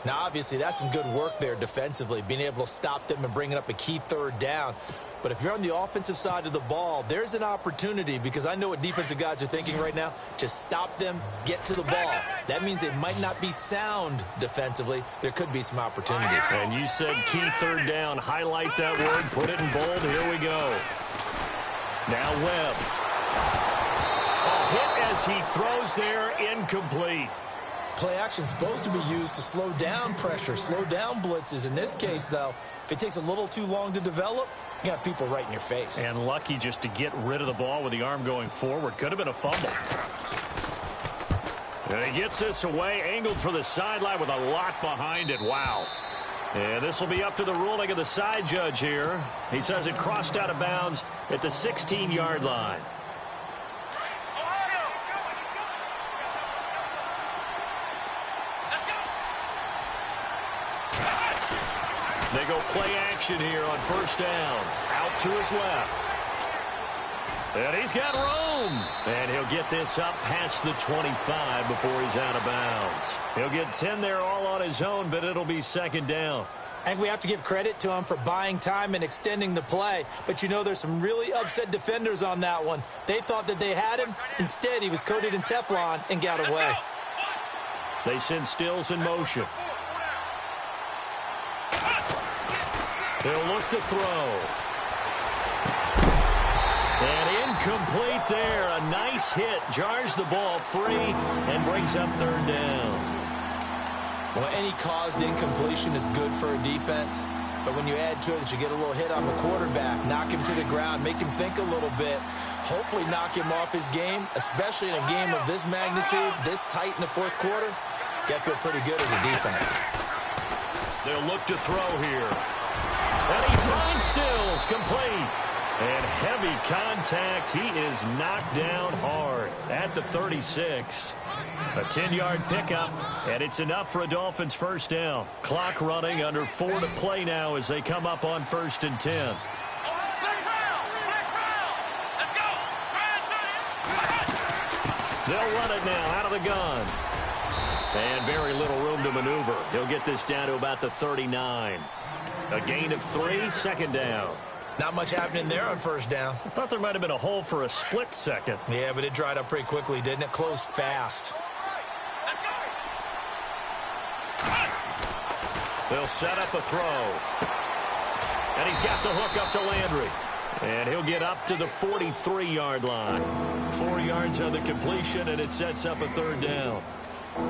Now, obviously, that's some good work there defensively, being able to stop them and bringing up a key 3rd down. But if you're on the offensive side of the ball, there's an opportunity because I know what defensive guys are thinking right now. Just stop them, get to the ball. That means they might not be sound defensively. There could be some opportunities. And you said key 3rd down. Highlight that word. Put it in bold. Here we go. Now Webb. A hit as he throws there, incomplete. Play action is supposed to be used to slow down pressure, slow down blitzes. In this case, though, if it takes a little too long to develop, you got people right in your face. And lucky just to get rid of the ball with the arm going forward. Could have been a fumble. And he gets this away, angled for the sideline with a lot behind it. Wow. And this will be up to the ruling of the side judge here. He says it crossed out of bounds at the 16-yard line. They go play action here on 1st down. Out to his left. And he's got room. And he'll get this up past the 25 before he's out of bounds. He'll get 10 there all on his own, but it'll be 2nd down. I think we have to give credit to him for buying time and extending the play. But, you know, there's some really upset defenders on that one. They thought that they had him. Instead, he was coated in Teflon and got away. They send Stills in motion. He'll look to throw. And incomplete there. A nice hit. Jars the ball free and brings up 3rd down. Well, any caused incompletion is good for a defense. But when you add to it that you get a little hit on the quarterback, knock him to the ground, make him think a little bit, hopefully knock him off his game, especially in a game of this magnitude, this tight in the 4th quarter, got to feel pretty good as a defense. They'll look to throw here. And he finds Stills complete. And heavy contact. He is knocked down hard at the 36. A 10-yard pickup, and it's enough for a Dolphins first down. Clock running, under 4 to play now as they come up on 1st and 10. They'll run it now out of the gun. And very little room to maneuver. He'll get this down to about the 39. A gain of 3, second down. Not much happening there on first down. I thought there might have been a hole for a split second. Yeah, but it dried up pretty quickly, didn't it? Closed fast. They'll set up a throw. And he's got the hook up to Landry. And he'll get up to the 43-yard line. 4 yards on the completion, and it sets up a third down.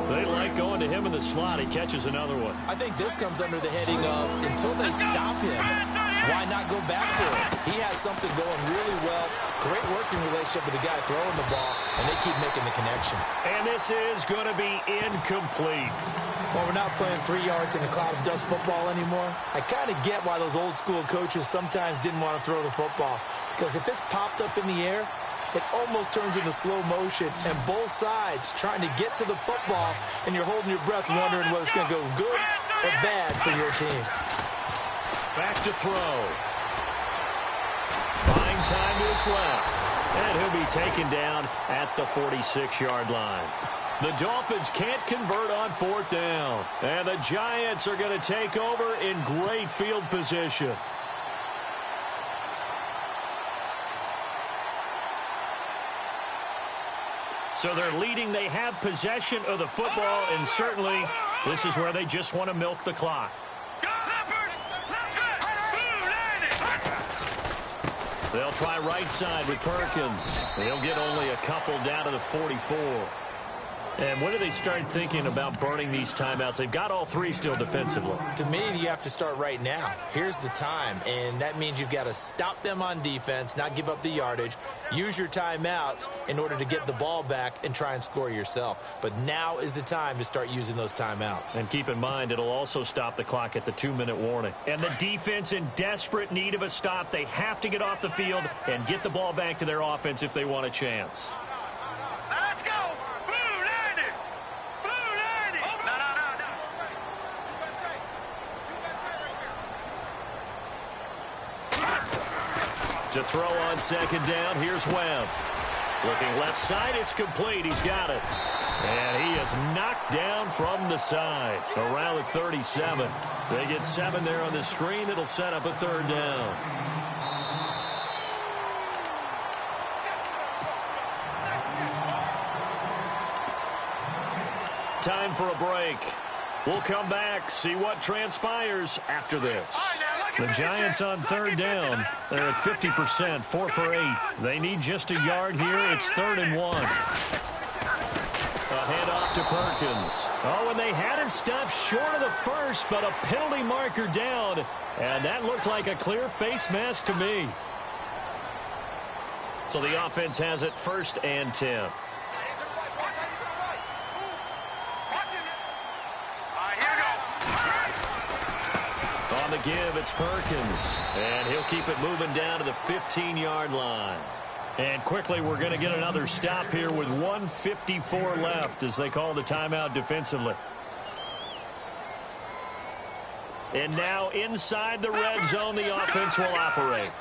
They like going to him in the slot. He catches another one. I think this comes under the heading of, until they stop him, why not go back to him? He has something going really well. Great working relationship with the guy throwing the ball, and they keep making the connection. And this is going to be incomplete. Well, we're not playing 3 yards in a cloud of dust football anymore. I kind of get why those old school coaches sometimes didn't want to throw the football, because if it's popped up in the air, it almost turns into slow motion, and both sides trying to get to the football, and you're holding your breath wondering whether it's going to go good or bad for your team. Back to throw. Buying time to his left. And he'll be taken down at the 46-yard line. The Dolphins can't convert on 4th down. And the Giants are going to take over in great field position. So they're leading. They have possession of the football, and certainly this is where they just want to milk the clock. They'll try right side with Perkins. They'll get only a couple down to the 44. And when do they start thinking about burning these timeouts? They've got all 3 still defensively. To me, you have to start right now. Here's the time, and that means you've got to stop them on defense, not give up the yardage, use your timeouts in order to get the ball back and try and score yourself. But now is the time to start using those timeouts. And keep in mind, it'll also stop the clock at the 2-minute warning. And the defense in desperate need of a stop. They have to get off the field and get the ball back to their offense if they want a chance. Let's go! To throw on 2nd down, here's Webb. Looking left side, it's complete. He's got it. And he is knocked down from the side around the 37. They get 7 there on the screen. It'll set up a 3rd down. Time for a break. We'll come back, see what transpires after this. The Giants on 3rd down. They're at 50%, 4 for 8. They need just a yard here. It's 3rd and 1. A handoff to Perkins. Oh, and they had him stopped short of the first, but a penalty marker down. And that looked like a clear face mask to me. So the offense has it 1st and 10. On the give, it's Perkins. And he'll keep it moving down to the 15-yard line. And quickly, we're going to get another stop here with 1:54 left as they call the timeout defensively. And now inside the red zone, the offense will operate.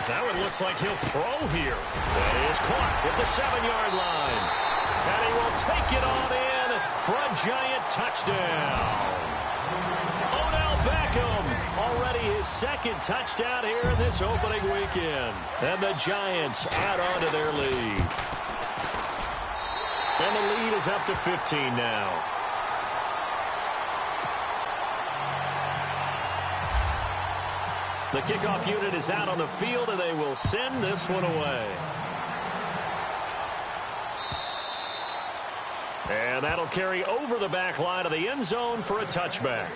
That one looks like he'll throw here. And he is caught at the 7-yard line. And he will take it on in for a Giant touchdown. Odell Beckham, already his 2nd touchdown here in this opening weekend. And the Giants add on to their lead. And the lead is up to 15 now. The kickoff unit is out on the field, and they will send this one away. And that'll carry over the back line of the end zone for a touchback.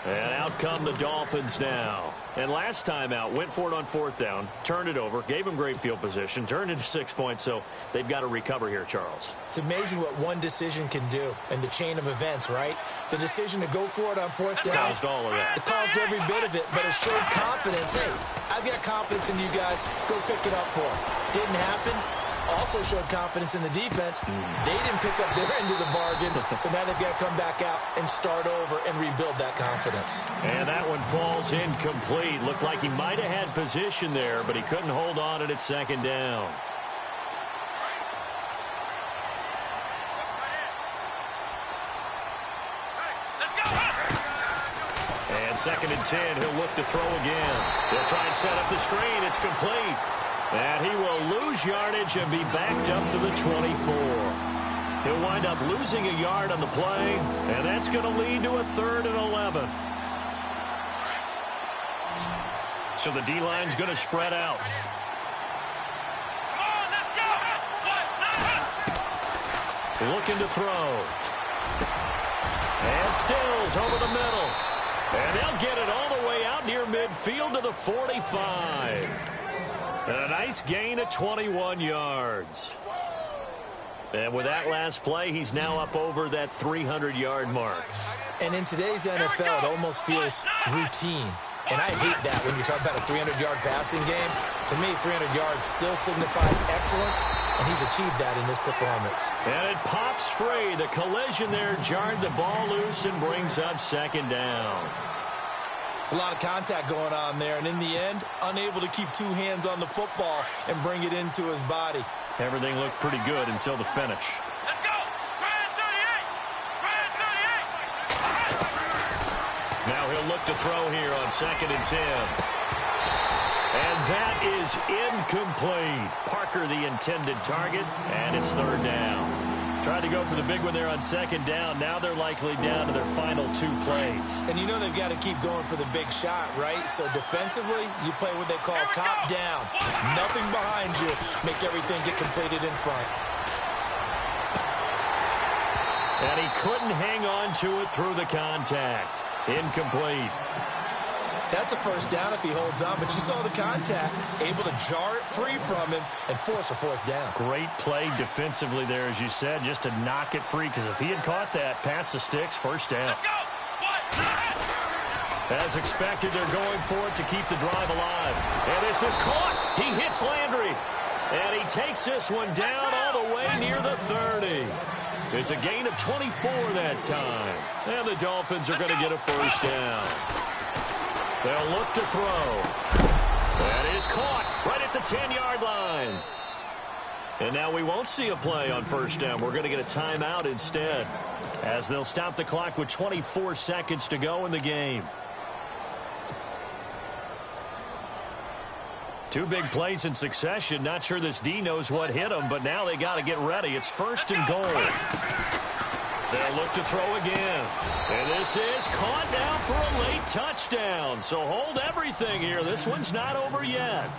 And out come the Dolphins now. And last time out, went for it on 4th down, turned it over, gave them great field position, turned into 6 points, so they've got to recover here, Charles. It's amazing what one decision can do in the chain of events, right? The decision to go for it on 4th down. Caused all of that. It caused every bit of it, but it showed confidence. Hey, I've got confidence in you guys. Go pick it up for them. Didn't happen. Also showed confidence in the defense. They didn't pick up their end of the bargain, so now they've got to come back out and start over and rebuild that confidence. And that one falls incomplete. Looked like he might have had position there, but he couldn't hold on it at 2nd down. And 2nd and 10, he'll look to throw again. He'll try and set up the screen. It's complete. And he will lose yardage and be backed up to the 24. He'll wind up losing a yard on the play, and that's going to lead to a 3rd and 11. So the D-line's going to spread out. Looking to throw. And Stills over the middle. And they'll get it all the way out near midfield to the 45. And a nice gain of 21 yards. And with that last play, he's now up over that 300-yard mark. And in today's NFL, it almost feels routine. And I hate that when you talk about a 300-yard passing game. To me, 300 yards still signifies excellence, and he's achieved that in this performance. And it pops free. The collision there jarred the ball loose and brings up 2nd down. It's a lot of contact going on there, and in the end, unable to keep 2 hands on the football and bring it into his body. Everything looked pretty good until the finish. Let's go! Ryan 38! Now he'll look to throw here on 2nd and 10. And that is incomplete. Parker, the intended target, and it's 3rd down. Tried to go for the big one there on 2nd down. Now they're likely down to their final 2 plays. And you know they've got to keep going for the big shot, right? So defensively, you play what they call top down. Nothing behind you. Make everything get completed in front. And he couldn't hang on to it through the contact. Incomplete. That's a 1st down if he holds on, but you saw the contact. Able to jar it free from him and force a 4th down. Great play defensively there, as you said, just to knock it free, because if he had caught that, past the sticks, 1st down. As expected, they're going for it to keep the drive alive. And this is caught. He hits Landry. And he takes this one down all the way near the 30. It's a gain of 24 that time. And the Dolphins are going to get a 1st down. They'll look to throw. That is caught right at the 10-yard line. And now we won't see a play on 1st down. We're going to get a timeout instead, as they'll stop the clock with 24 seconds to go in the game. 2 big plays in succession. Not sure this D knows what hit him, but now they got to get ready. It's 1st and goal. They'll look to throw again. And this is caught now for a late touchdown. So hold everything here. This one's not over yet.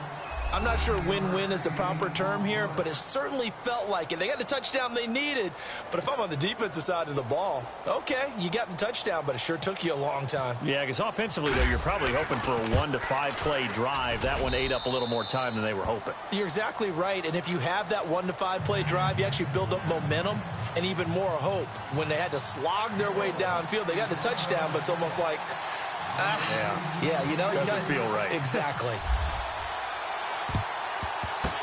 I'm not sure win-win is the proper term here, but it certainly felt like it. They got the touchdown they needed. But if I'm on the defensive side of the ball, okay, you got the touchdown, but it sure took you a long time. Yeah, because offensively, though, you're probably hoping for a 1 to 5 play drive. That one ate up a little more time than they were hoping. You're exactly right. And if you have that 1 to 5 play drive, you actually build up momentum and even more hope. When they had to slog their way downfield, they got the touchdown, but it's almost like, yeah, you know. Doesn't feel right. Exactly.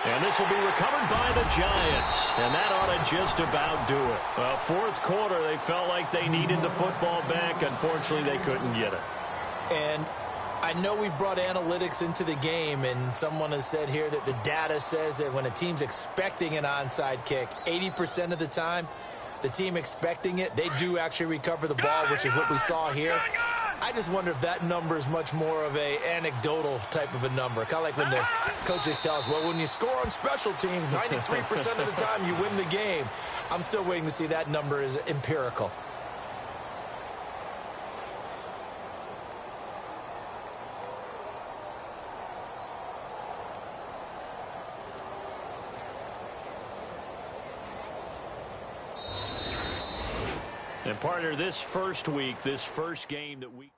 And this will be recovered by the Giants. And that ought to just about do it. Well, 4th quarter, they felt like they needed the football back. Unfortunately, they couldn't get it. And I know we brought analytics into the game, and someone has said here that the data says that when a team's expecting an onside kick, 80% of the time, the team expecting it, they do actually recover the ball, which is what we saw here. I just wonder if that number is much more of a anecdotal type of a number. Kind of like when the coaches tell us, well, when you score on special teams, 93% of the time you win the game. I'm still waiting to see that number is empirical. And partner, this first week, this first game that we...